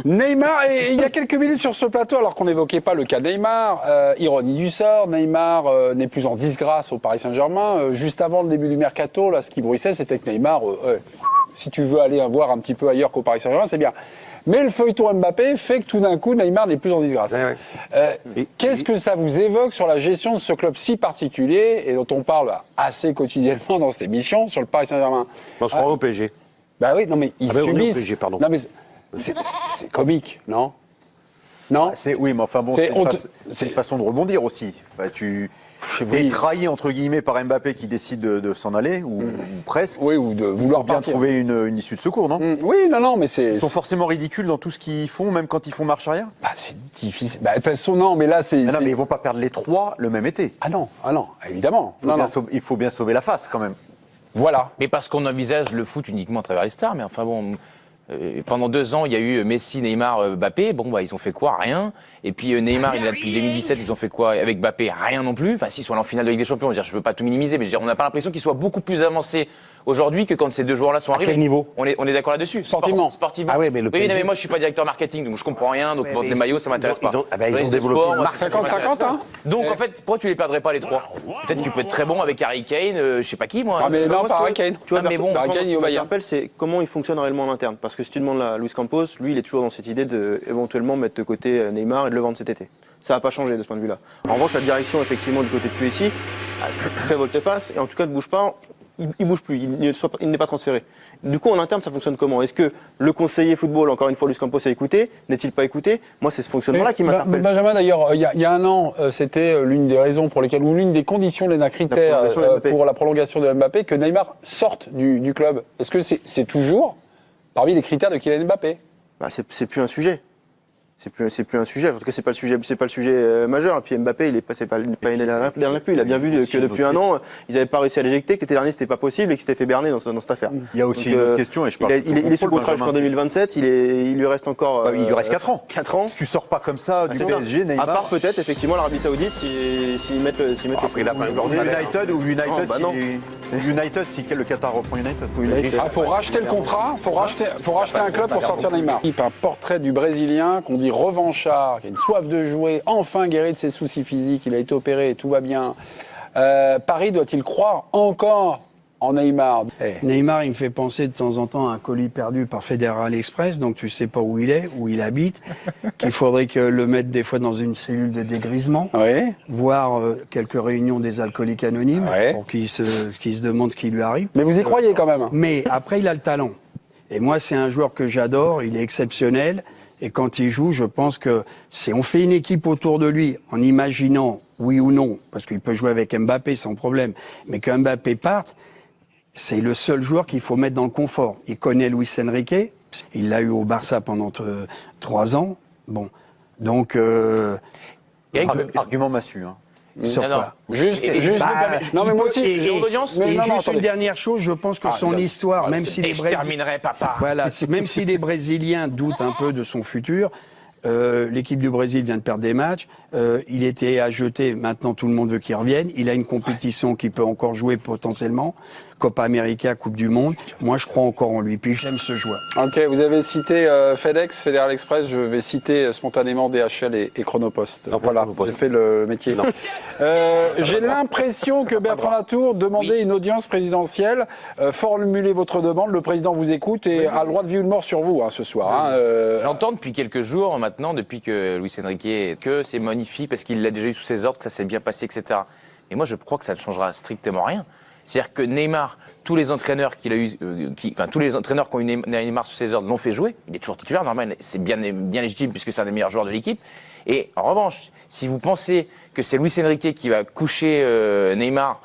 Neymar, et il y a quelques minutes sur ce plateau, alors qu'on n'évoquait pas le cas Neymar, ironie du sort, Neymar n'est plus en disgrâce au Paris Saint-Germain. Juste avant le début du mercato, là, ce qui bruissait, c'était que Neymar, si tu veux aller voir un petit peu ailleurs qu'au Paris Saint-Germain, c'est bien. Mais le feuilleton Mbappé fait que tout d'un coup, Neymar n'est plus en disgrâce. Qu'est-ce que ça vous évoque sur la gestion de ce club si particulier et dont on parle assez quotidiennement dans cette émission sur le Paris Saint-Germain? On se rend au PSG. Bah oui, non mais ils subissent. PSG, pardon. Non mais c'est comique, non? Non. Oui, mais enfin bon, c'est une façon de rebondir aussi. Enfin, tu es trahi entre guillemets par Mbappé qui décide de s'en aller ou presque. Oui, ou de vouloir bien partir. trouver une issue de secours, non? Oui, non, mais c'est. Ils sont forcément ridicules dans tout ce qu'ils font, même quand ils font marche arrière. Bah, c'est difficile. Bah, de toute façon, non, mais là, c'est. Ah non, mais ils vont pas perdre les 3 le même été. Ah non, évidemment. Il faut bien sauver la face quand même. Voilà. Mais parce qu'on envisage le foot uniquement à travers les stars, mais enfin bon. Pendant 2 ans, il y a eu Messi, Neymar, Mbappé. Bon, bah, ils ont fait quoi? Rien. Et puis Neymar, il est là depuis 2017. Ils ont fait quoi avec Mbappé? Rien non plus. Enfin, s'ils sont allés en finale de Ligue des Champions, je veux pas tout minimiser, mais je veux dire, on n'a pas l'impression qu'ils soient beaucoup plus avancés aujourd'hui que quand ces 2 joueurs-là sont arrivés. À quel niveau? On est d'accord là-dessus. Sportivement. Sportivement. Ah oui, mais le PSG... mais moi, je suis pas directeur marketing, donc je comprends rien. Donc vendre des maillots, ça m'intéresse pas. Ils ont développé sport, 50-50, hein. Donc en fait, pourquoi tu les perdrais pas les 3? Peut-être tu peux être très bon avec Harry Kane, je sais pas qui moi. Ah mais non, pas Harry Kane. Tu vois, mais bon, Harry Kane, il est au Bayern. l'appel, c'est comment il fonctionne réellement en interne. Parce que si tu demandes à Luis Campos, lui, il est toujours dans cette idée de éventuellement mettre de côté Neymar et de le vendre cet été. Ça n'a pas changé de ce point de vue-là. En revanche, la direction, effectivement, du côté de QSI, fait volte-face et en tout cas ne bouge pas. Il bouge plus, il n'est pas transféré. Du coup, en interne, ça fonctionne comment? Est-ce que le conseiller football, encore une fois, Luis Campos a écouté? N'est-il pas écouté? Moi, c'est ce fonctionnement-là qui m'interpelle. Benjamin, d'ailleurs, il y a un an, c'était l'une des raisons pour lesquelles, ou l'une des conditions, l'un critère pour la prolongation de Mbappé, que Neymar sorte du club. Est-ce que c'est toujours parmi les critères de Kylian Mbappé? Bah, c'est plus un sujet. C'est plus un sujet. En tout cas, c'est pas le sujet majeur. Et puis Mbappé, c'est pas une dernière pluie. Il a bien vu que depuis un an, ils n'avaient pas réussi à l'éjecter, que l'été dernier c'était pas possible et qu'il s'était fait berner dans cette affaire. Il y a aussi une autre question et je parle. Il est sous contrat jusqu'en 2027. Il lui reste encore. Il lui reste 4 ans. 4 ans. Tu sors pas comme ça du PSG, Neymar. À part peut-être effectivement l'Arabie Saoudite s'ils mettent le United si le Qatar reprend United. Il faut racheter le contrat, faut racheter un club pour sortir Neymar. Un portrait du Brésilien qu'on dit revanchard, qui a une soif de jouer, enfin guéri de ses soucis physiques, il a été opéré, tout va bien. Paris doit-il croire encore en Neymar? Neymar, il me fait penser de temps en temps à un colis perdu par Federal Express, donc tu sais pas où il est, où il habite, qu'il faudrait que le mettre des fois dans une cellule de dégrisement, voir quelques réunions des alcooliques anonymes, pour qu'ils se demandent ce qui lui arrive. Mais vous y croyez quand même? Mais après, il a le talent. Et moi, c'est un joueur que j'adore, il est exceptionnel. Et quand il joue, je pense que on fait une équipe autour de lui en imaginant, oui ou non, parce qu'il peut jouer avec Mbappé sans problème, mais que Mbappé parte, c'est le seul joueur qu'il faut mettre dans le confort. Il connaît Luis Enrique, il l'a eu au Barça pendant 3 ans. Bon, donc... Argument massu, hein. Sur quoi? Juste non mais moi aussi j'ai audience. Et juste une dernière chose, je pense que son histoire, même si les terminerai, papa. Voilà, même si les Brésiliens doutent un peu de son futur, l'équipe du Brésil vient de perdre des matchs, il était à jeter, maintenant tout le monde veut qu'il revienne, il a une compétition qu'il peut encore jouer potentiellement, Copa América, Coupe du Monde, moi je crois encore en lui, puis j'aime ce joueur. Ok, vous avez cité FedEx, Federal Express, je vais citer spontanément DHL et Chronopost. Voilà, j'ai fait le métier. J'ai l'impression que Bertrand Latour demandait une audience présidentielle, formulez votre demande, le président vous écoute et a le droit de vie ou de mort sur vous ce soir. J'entends depuis quelques jours maintenant, depuis que Luis Enrique, que c'est magnifique parce qu'il l'a déjà eu sous ses ordres, que ça s'est bien passé, etc. Et moi je crois que ça ne changera strictement rien. C'est-à-dire que Neymar, tous les entraîneurs qu'il a eu, tous les entraîneurs qui ont eu Neymar sous ses ordres l'ont fait jouer. Il est toujours titulaire, normal, c'est bien légitime puisque c'est un des meilleurs joueurs de l'équipe. Et en revanche, si vous pensez que c'est Luis Enrique qui va coucher Neymar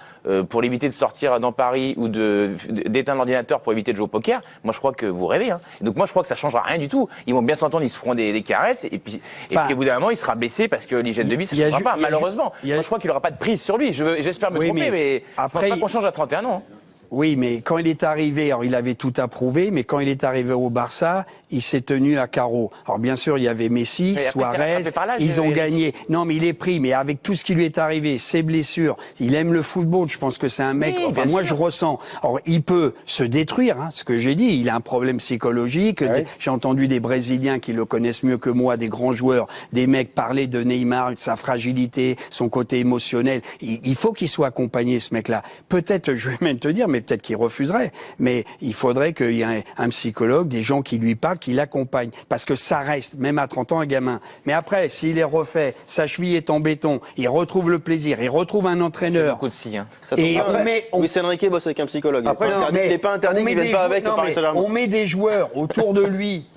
pour l'éviter de sortir dans Paris ou d'éteindre l'ordinateur pour éviter de jouer au poker, moi je crois que vous rêvez. Hein. Donc moi je crois que ça changera rien du tout. Ils vont bien s'entendre, ils se feront des caresses et puis au bout d'un moment il sera baissé parce que l'hygiène de vie ça ne changera pas, malheureusement. Moi je crois qu'il n'aura pas de prise sur lui. J'espère me tromper, mais je ne pense pas qu'on change à 31 ans. Hein. Oui, mais quand il est arrivé, alors il avait tout approuvé, mais quand il est arrivé au Barça, il s'est tenu à carreau. Alors bien sûr, il y avait Messi, Mais après, t'es Suarez, rattrapé par l'âge, ils ont Eric. gagné. Non, mais il est pris, mais avec tout ce qui lui est arrivé, ses blessures, il aime le football, je pense que c'est un mec, Oui, enfin bien moi sûr. je ressens. Alors il peut se détruire, hein, ce que j'ai dit, il a un problème psychologique. oui. J'ai entendu des Brésiliens qui le connaissent mieux que moi, des grands joueurs, des mecs parler de Neymar, de sa fragilité, son côté émotionnel. Il faut qu'il soit accompagné, ce mec-là. Peut-être, je vais même te dire, mais peut-être qu'il refuserait, mais il faudrait qu'il y ait un psychologue, des gens qui lui parlent, qui l'accompagnent. Parce que ça reste, même à 30 ans, un gamin. Mais après, s'il est refait, sa cheville est en béton, il retrouve le plaisir, il retrouve un entraîneur. Beaucoup de si, hein. Ça tombe Et bien. on met- on- Luis Enrique bosse avec un psychologue. Après, il n'est pas interdit on met qu'ils viennent des pas jou- avec non, le Paris mais Saint-Germain. on met des joueurs autour de lui.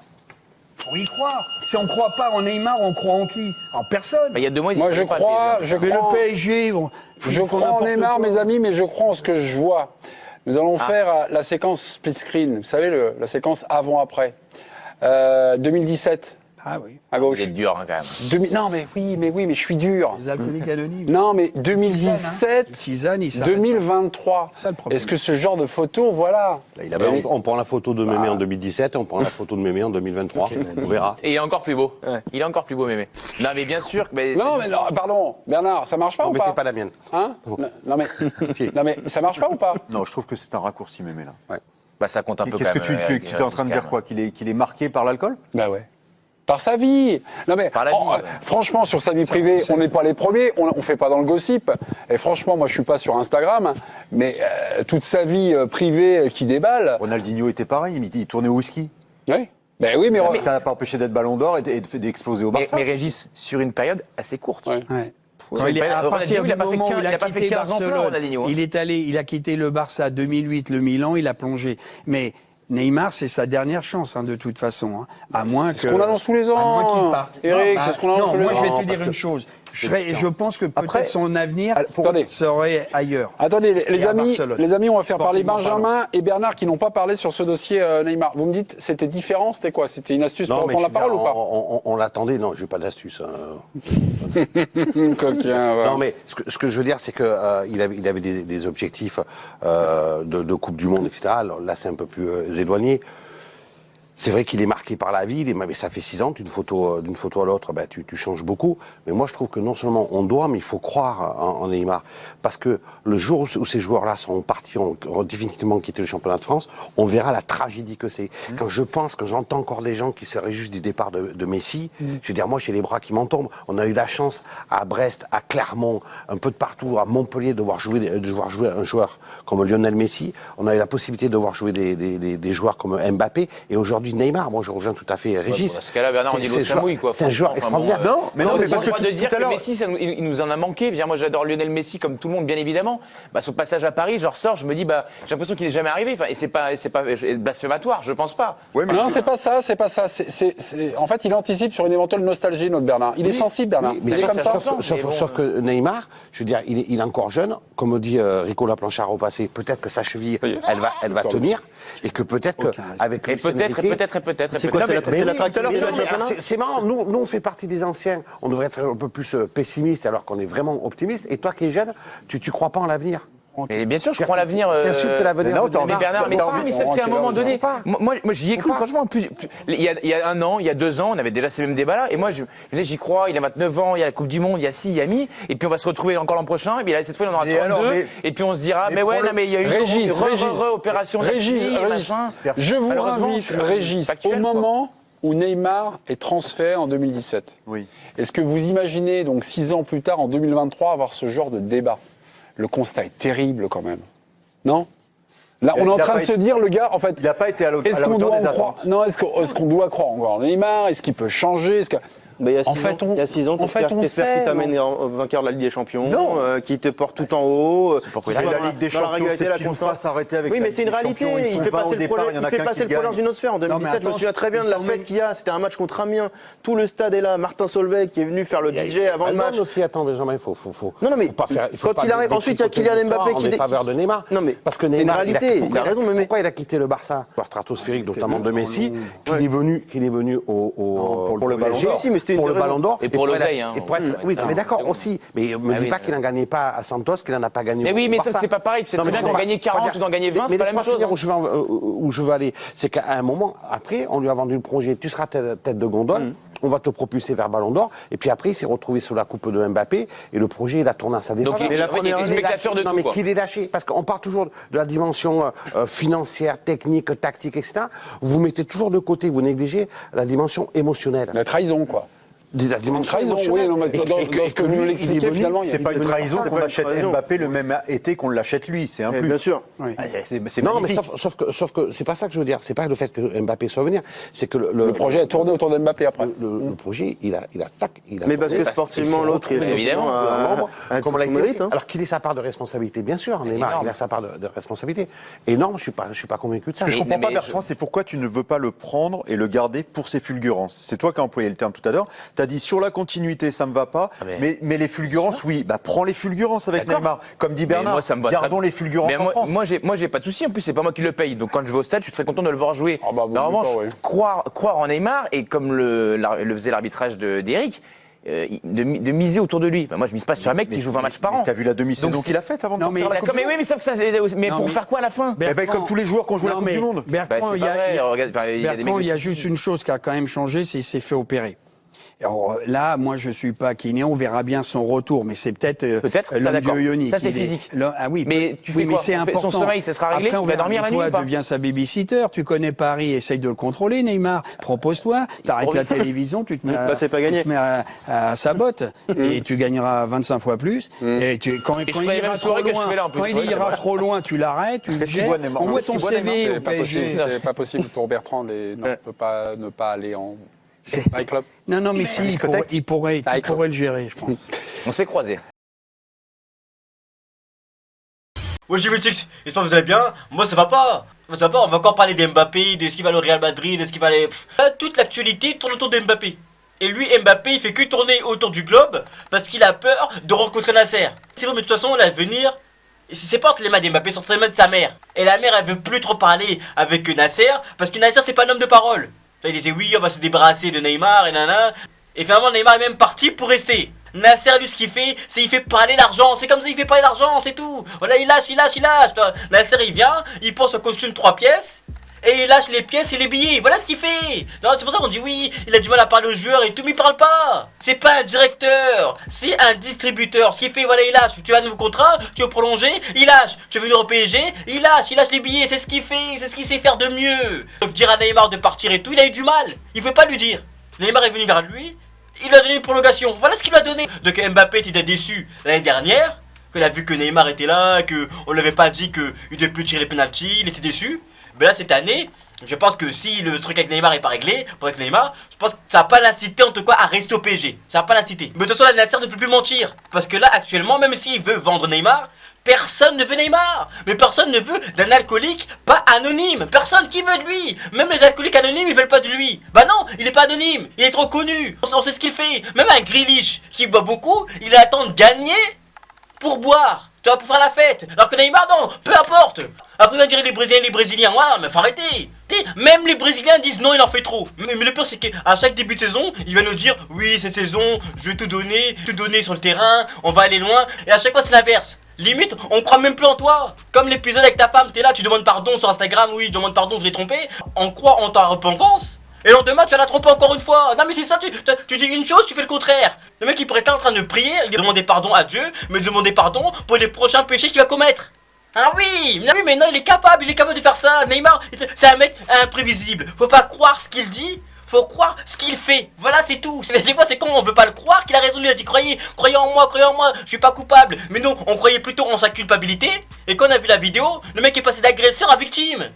Faut y croire. Si on croit pas en Neymar, on croit en qui? En personne. Bah, il y a 2 mois, ils Moi, étaient je pas crois, déjà. je Mais crois, le PSG, bon, je ils font crois en n'importe Neymar, quoi. mes amis, mais je crois en ce que je vois. Nous allons Ah. faire la séquence split screen. Vous savez, la séquence avant-après. 2017, Ah oui. à gauche. Vous êtes dur, hein, quand même. Non, mais oui, mais je suis dur. Les alcooliques anonymes. Non, mais Ils 2017, tisanent, ils s'arrêtent. 2023. C'est ça, le problème. Est-ce que ce genre de photo, voilà. On prend la photo de Mémé en 2017 et on prend la photo de Mémé en 2023. On verra. Et il est encore plus beau. Ouais. Il est encore plus beau, Mémé. Non, mais bien sûr. Mais Non, mais non, pardon, Bernard, ça marche pas Ne ou mettez pas pas la mienne. Hein non, mais, Si. non, mais ça marche pas ou pas Non, je trouve que c'est un raccourci, Mémé, là. bah, ça compte un peu Qu'est-ce quand que même. tu es en train de dire quoi? Qu'il est marqué par l'alcool? Bah ouais. Par sa vie. Non mais Par la vie, ouais. franchement, sur sa vie privée, on n'est pas les premiers. On fait pas dans le gossip. Et franchement, moi, je suis pas sur Instagram, mais toute sa vie privée qui déballe. Ronaldinho était pareil, il tournait au whisky. Oui. Ben oui, mais, Ça n'a pas empêché d'être ballon d'or et d'exploser au Mais, Barça. mais Régis, sur une période assez courte. Ouais. Ouais. Ouais. Quand il est, à Ronaldinho, partir il a du pas fait moment où 15 il a pas fait quitté 15 ans plein, Barcelone, Ronaldinho, hein. il a quitté le Barça 2008, le Milan, il a plongé. Mais Neymar, c'est sa dernière chance, hein, de toute façon. Hein. À moins que. ce qu'on annonce tous les ans. À moins qu'il parte. Eric, Non, c'est ce qu'on annonce non, tous les moi, ans. je vais te Parce dire que- une chose. Je pense que peut-être Après, son avenir Attendez. serait ailleurs. Attendez, Et les à amis, Barcelone. on va faire parler Sportivement Benjamin et Bernard qui n'ont pas parlé sur ce dossier Neymar. Vous me dites, c'était différent, c'était quoi? C'était une astuce pour mais prendre la je veux parole dire, ou pas? on l'attendait. Non, j'ai pas d'astuce. Coquin, ouais. Non, mais ce que je veux dire, c'est que il avait des objectifs de Coupe du Monde, etc. Alors là, c'est un peu plus éloigné. C'est vrai qu'il est marqué par la vie, mais ça fait 6 ans, d'une photo à l'autre, ben, tu changes beaucoup. Mais moi, je trouve que non seulement on doit, mais il faut croire en Neymar. Parce que le jour où ces joueurs-là sont partis, ont définitivement quitté le championnat de France, on verra la tragédie que c'est. Quand j'entends encore des gens qui se réjouissent du départ de Messi, je veux dire, moi, j'ai les bras qui m'en tombent. On a eu la chance à Brest, à Clermont, un peu de partout, à Montpellier, de voir jouer un joueur comme Lionel Messi. On a eu la possibilité de voir jouer des joueurs comme Mbappé. Et aujourd'hui, Neymar, moi je rejoins tout à fait Régis. Dans ce cas-là, Bernard, on dit l'eau samouille, quoi. C'est un joueur Franchement, extraordinaire. Non, mais non, mais c'est parce le que droit de tout dire à que l'heure- Messi, il nous en a manqué. Moi, j'adore Lionel Messi comme tout le monde, bien évidemment. Bah, son passage à Paris, je ressors, je me dis, bah, j'ai l'impression qu'il est jamais arrivé. Enfin, et c'est pas blasphématoire, je pense pas. Ouais, mais Non, tu- c'est pas ça. En fait, il anticipe sur une éventuelle nostalgie, notre Bernard. Il est sensible, Bernard. Mais Il est comme ça. sauf que Neymar, je veux dire, il est encore jeune. Comme dit Rico Laplanchard au passé, peut-être que sa cheville, elle va tenir. Et que peut-être qu'avec Et peut-être. C'est quoi, Non, c'est mais- la mais oui, l'attractivité tout à l'heure, du mais championnat? c'est marrant, nous on fait partie des anciens, on devrait être un peu plus pessimiste alors qu'on est vraiment optimiste. Et toi qui es jeune, tu crois pas en l'avenir? Mais bien sûr, je crois en l'avenir. Bien sûr que l'avenir. Mais non, t'as Mais envie- Bernard, mais t'as si, envie- mais ça fait un moment donné. pas. Moi, j'y ai cru, franchement. Il y a 1 an, il y a 2 ans, on avait déjà ces mêmes débats-là. Et moi, je disais, j'y crois. Il a 29 ans, il y a la Coupe du Monde, il y a ci, il y a mi. Et puis on va se retrouver encore l'an prochain. Et puis là, cette fois, il en aura Et 32. alors, mais- Et puis on se dira, mais mais ouais, prends-le- non, mais il y a eu Régis, opération de la cheville, machin. Je vous Malheureusement, invite, c'est Régis, factuel, au quoi. moment où Neymar est transféré en 2017. Oui. Est-ce que vous imaginez, donc 6 ans plus tard, en 2023, avoir ce genre de débat? Le constat est terrible quand même. Non? Là, on est en Il a train pas de se été- dire, le gars, en fait, Il n'a pas été à la est-ce qu'on hauteur doit des en croire? attentes. Non, est-ce qu'on doit croire encore en Neymar? Est-ce qu'il peut changer? Bah, il y a 6 En ans, fait, il y a 6 ans, en fait, on t'espères sait, qu'il t'amène non vainqueur de la Ligue des Champions, Non. qui te porte tout en haut. pourquoi qui Et soit la dans Ligue des dans la Champions, régularité, c'est la pile ou constance. face arrêté avec Oui, la mais Ligue c'est une des réalité. Champions, ils Il sont fait 20 passer au le départ, projet, il y en a il fait qu'un passer qui le projet dans gagne. une autre sphère. En 2017, je me souviens très bien de la fête qu'il y a. C'était un match contre Amiens. Tout le stade est là. Martin Solveig qui est venu faire le DJ avant le match. aussi, attends, Benjamin, il faut Non, non, mais faut pas faire, il faut quand pas il arrive, ensuite, il y a Kylian Mbappé en qui défaveur de Neymar. Non, mais parce que c'est une Neymar, réalité, il a raison, mais pourquoi il a quitté le Barça? Joueur stratosphérique, notamment de Messi, qu'il est venu Pour le Ballon PSG. d'Or. Si, mais c'était pour le une Ballon d'Or. Et pour être- l'oseille, hein. et pour être- Oui, mais d'accord aussi. Mais me Ah dis oui, pas qu'il n'en gagnait pas à Santos, qu'il n'en a pas gagné. Mais oui, au mais ça, Barça. c'est pas pareil. Tu sais Non, très mais bien faut qu'en pas- gagner pas 40 dire- ou d'en gagner 20, mais c'est pas la même laisse-moi chose. finir où je veux aller. C'est qu'à un moment, après, on lui a vendu le projet, tu seras tête de gondole. On va te propulser vers Ballon d'Or. Et puis après, il s'est retrouvé sur la coupe de Mbappé. Et le projet, il a tourné à sa défaveur. Donc, Mais la en fait, il première est année, spectateur de Non, tout, mais quoi. qu'il est lâché. Parce qu'on part toujours de la dimension financière, technique, tactique, etc. Vous mettez toujours de côté, vous négligez la dimension émotionnelle. La trahison, quoi. La dimension trahison, émotionnelle. oui, non, mais Et- dans et- ce et que vous lui, nous il est l'expliquez, venu- finalement, il y a C'est pas une trahison c'est qu'on pas une achète trahison. Mbappé le même été qu'on l'achète lui, c'est un Eh, plus. bien sûr. Oui. Ah, c'est Non, mais magnifique. sauf que c'est pas ça que je veux dire. C'est pas le fait que Mbappé soit venu. C'est que Le projet a tourné autour de Mbappé après. le projet, il a Mais parce que tourné, sportivement, il s'est l'autre, il retrouvé évidemment, dans un membre, a comme tout l'a son été mérite, fait. hein. Alors qu'il ait sa part de responsabilité, bien sûr. Neymar, énorme. il a sa part de responsabilité. Énorme, je suis pas convaincu de ça. Ce que je comprends mais pas, Bertrand, c'est pourquoi tu ne veux pas le prendre et le garder pour ses fulgurances. C'est toi qui as employé le terme tout à l'heure. Tu as dit sur la continuité, ça me va pas, mais les fulgurances, oui. Bah, prends les fulgurances avec D'accord. Neymar. Comme dit Mais Bernard, moi, ça me va très gardons bien. les fulgurances Mais en France. moi, j'ai pas de souci. En plus, c'est pas moi qui le paye. Donc, quand je vais au stade, je suis très content de le voir jouer. Ah bah, vous Mais en oubliez revanche, pas, oui. croire en Neymar, et comme le faisait l'arbitrage d'Eric, de miser autour de lui. Bah, moi, je mise pas sur un mec qui joue 20 matchs par an. T'as vu la demi-saison Donc, qu'il a faite avant de Non, partir à la D'accord, Coupe mais du oui, Monde mais ça, mais Non, pour mais- faire quoi à la fin Eh ben, comme tous les joueurs qui ont joué la Non, Coupe mais du Monde. Bertrand, Bah, c'est il y a- pas vrai, regarde, enfin, il y a des Bertrand, mecs il y a de- juste une chose qui a quand même changé, c'est qu'il s'est fait opérer. Alors là, moi, je suis pas kiné, on verra bien son retour, mais c'est peut-être ça, l'homme d'accord. ionique. Ça, c'est Il est- physique. Ah oui, Mais tu fais oui, mais quoi c'est On fait- important. son sommeil, ça sera réglé Après, on Il va verra, dormir la mais toi, nuit ou pas deviens sa babysitter, tu connais Paris, essaye de le contrôler, Neymar. Propose-toi, t'arrêtes la télévision, tu te mets, Bah, c'est pas gagné. tu te mets à sa botte et tu gagneras 25 fois plus. Et quand je il ferai les ira mêmes trop soirées que je loin, fais là, en plus. quand il Ouais, c'est ira vrai. trop loin, tu l'arrêtes, tu le Qu'est-ce qu'il jettes. voit, Neymar Envoie Qu'est-ce ton qu'il voit, CV C'est au pas possible, PSG. c'est pas possible pour Bertrand. Non, il peut pas ne pas aller en nightclub. Non, mais si, il pourrait le gérer, je pense. On s'est croisés. Ouais, j'ai vu Tix, j'espère que vous allez bien. Moi, ça va pas. Moi, ça va pas. On va encore parler d'Mbappé, de ce qu'il va aller au Real Madrid, de ce qu'il va aller. Là, toute l'actualité tourne autour de Mbappé. Et lui, Mbappé, il fait que tourner autour du globe parce qu'il a peur de rencontrer Nasser. C'est vrai, mais de toute façon, l'avenir, c'est pas entre les mains d'Mbappé, c'est entre les mains de sa mère. Et la mère, elle veut plus trop parler avec Nasser parce que Nasser, c'est pas un homme de parole. Là, il disait oui, on va se débarrasser de Neymar et nanana. Et finalement, Neymar est même parti pour rester. Nasser, lui, ce qu'il fait, c'est il fait parler l'argent. C'est comme ça, il fait parler l'argent, c'est tout. Voilà, il lâche. Toi, Nasser, il vient, il pense au costume 3 pièces. Et il lâche les pièces et les billets. Voilà ce qu'il fait. Non, c'est pour ça qu'on dit oui, il a du mal à parler aux joueurs et tout, mais il parle pas. C'est pas un directeur, c'est un distributeur. Ce qu'il fait, voilà, il lâche. Tu as un nouveau contrat, tu veux prolonger, il lâche. Tu veux venir au PSG, il lâche les billets. C'est ce qu'il fait, c'est ce qu'il sait faire de mieux. Donc dire à Neymar de partir et tout, il a eu du mal. Il peut pas lui dire. Neymar est venu vers lui, il lui a donné une prolongation. Voilà ce qu'il lui a donné. Donc Mbappé était déçu l'année dernière, qu'il a vu que Neymar était là, qu'on ne l'avait pas dit qu'il devait plus tirer les penalties, il était déçu. Mais là, cette année, je pense que si le truc avec Neymar est pas réglé, avec Neymar, je pense que ça va pas l'inciter en tout cas à rester au PSG. Ça va pas l'inciter. Mais de toute façon, la Nasser ne peut plus mentir. Parce que là, actuellement, même s'il veut vendre Neymar, personne ne veut Neymar. Mais personne ne veut d'un alcoolique pas anonyme. Personne qui veut de lui. Même les alcooliques anonymes, ils veulent pas de lui. Bah non, il est pas anonyme. Il est trop connu. On sait ce qu'il fait. Même un Grealish qui boit beaucoup, il attend de gagner pour boire. Tu vois, pour faire la fête. Alors que Neymar, non, peu importe. Après, on va dire les Brésiliens, ouais, mais faut arrêter. Même les Brésiliens disent non, il en fait trop. Mais le pire, c'est qu'à chaque début de saison, il va nous dire oui, cette saison, je vais tout donner sur le terrain, on va aller loin. Et à chaque fois, c'est l'inverse. Limite, on croit même plus en toi. Comme l'épisode avec ta femme, t'es là, tu demandes pardon sur Instagram, oui, je demande pardon, je l'ai trompé. On croit en ta repentance. Et le lendemain, tu vas la tromper encore une fois. Non, mais c'est ça, tu dis une chose, tu fais le contraire. Le mec, il pourrait être en train de prier, il demander pardon à Dieu, mais demander pardon pour les prochains péchés qu'il va commettre. Ah oui, mais non, il est capable de faire ça. Neymar, c'est un mec imprévisible. Faut pas croire ce qu'il dit, faut croire ce qu'il fait. Voilà, c'est tout. Des fois, c'est quand on veut pas le croire qu'il a raison. Il a dit croyez en moi, je suis pas coupable. Mais nous, on croyait plutôt en sa culpabilité. Et quand on a vu la vidéo, le mec est passé d'agresseur à victime.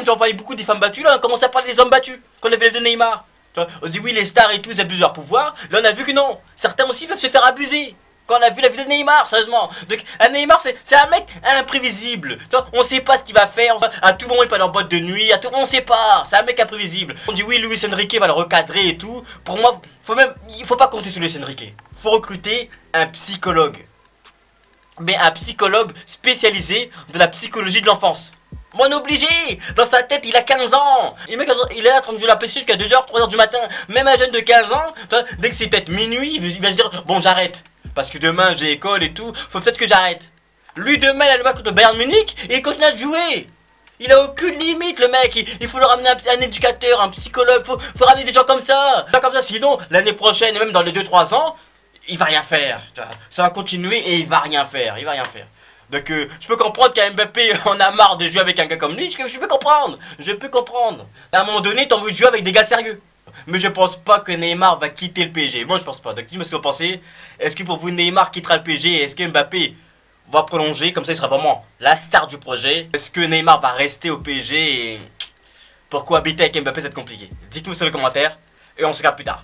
J'en parlais beaucoup des femmes battues, là, on commençait à parler des hommes battus. Quand on a vu les deux Neymar. On se dit oui, les stars et tout, ils abusent leur pouvoir. Là, on a vu que non. Certains aussi peuvent se faire abuser. Quand on a vu la vidéo de Neymar, sérieusement. Donc, un Neymar, c'est un mec imprévisible. On sait pas ce qu'il va faire. À tout moment, il peut aller en boîte de nuit. On sait pas. C'est un mec imprévisible. On dit oui, Luis Enrique va le recadrer et tout. Pour moi, il faut pas compter sur Luis Enrique. Faut recruter un psychologue. Mais un psychologue spécialisé de la psychologie de l'enfance. Moi, on est obligé. Dans sa tête, il a 15 ans. Et le mec, il est là en train de jouer la PlayStation jusqu'à 2h, 3h du matin. Même un jeune de 15 ans, toi, dès que c'est peut-être minuit, il va se dire, bon, j'arrête. Parce que demain, j'ai école et tout. Faut peut-être que j'arrête. Lui, demain, il a le match contre Bayern Munich et il continue à jouer. Il a aucune limite, le mec. Il faut le ramener un éducateur, un psychologue. Faut ramener des gens comme ça. Pas comme ça, sinon, l'année prochaine, et même dans les 2-3 ans, il va rien faire. Ça va continuer et il va rien faire. Il va rien faire. Donc, je peux comprendre qu'un Mbappé en a marre de jouer avec un gars comme lui. Je peux comprendre. Je peux comprendre. À un moment donné, t'en veux jouer avec des gars sérieux. Mais je pense pas que Neymar va quitter le PSG. Moi, je pense pas. Donc, dis-moi ce que vous pensez. Est-ce que pour vous, Neymar quittera le PSG? Est-ce que Mbappé va prolonger? Comme ça, il sera vraiment la star du projet. Est-ce que Neymar va rester au PSG et pour cohabiter avec Mbappé, c'est compliqué? Dites-moi sur les commentaires et on se regarde plus tard.